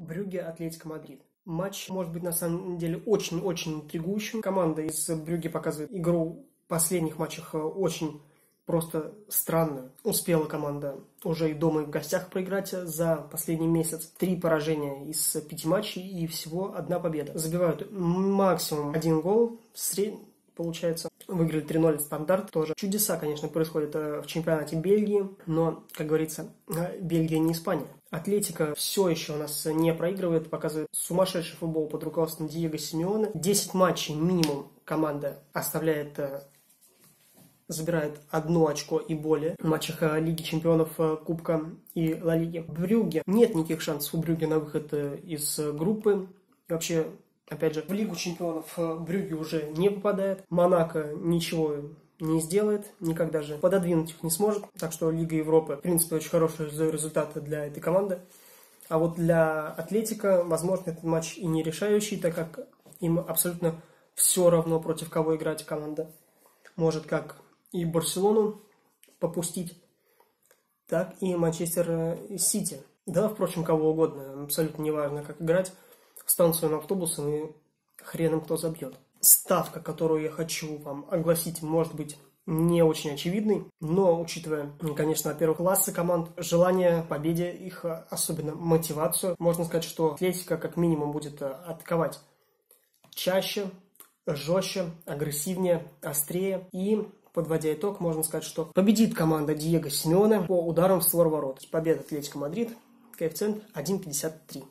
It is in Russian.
Брюгге, Атлетико Мадрид. Матч может быть на самом деле очень-очень интригующим. Команда из Брюгге показывает игру в последних матчах очень просто странную. Успела команда уже и дома, и в гостях проиграть за последний месяц. 3 поражения из 5 матчей и всего 1 победа. Забивают максимум 1 гол. Получается, выиграли 3-0 стандарт тоже. Чудеса, конечно, происходят в чемпионате Бельгии, но, как говорится, Бельгия не Испания. Атлетико все еще у нас не проигрывает, показывает сумасшедший футбол под руководством Диего Симеоне. 10 матчей минимум команда забирает 1 очко и более в матчах Лиги Чемпионов, Кубка и Ла Лиги. Брюгге. Нет никаких шансов у Брюгге на выход из группы. Вообще, опять же, в Лигу Чемпионов Брюгге уже не попадает. Монако ничего не сделает, никогда же пододвинуть их не сможет. Так что Лига Европы, в принципе, очень хороший результат для этой команды. А вот для Атлетико, возможно, этот матч и не решающий, так как им абсолютно все равно, против кого играть команда. Может как и Барселону попустить, так и Манчестер Сити. Да, впрочем, кого угодно. Абсолютно неважно, как играть. Встанут своим автобусом и хреном кто забьет. Ставка, которую я хочу вам огласить, может быть не очень очевидной, но учитывая, конечно, во-первых, классы команд, желание победе, их особенно мотивацию, можно сказать, что Атлетико как минимум будет атаковать чаще, жестче, агрессивнее, острее. И, подводя итог, можно сказать, что победит команда Диего Симеоне по ударам в створ ворот. Победа Атлетико Мадрид, коэффициент 1,53.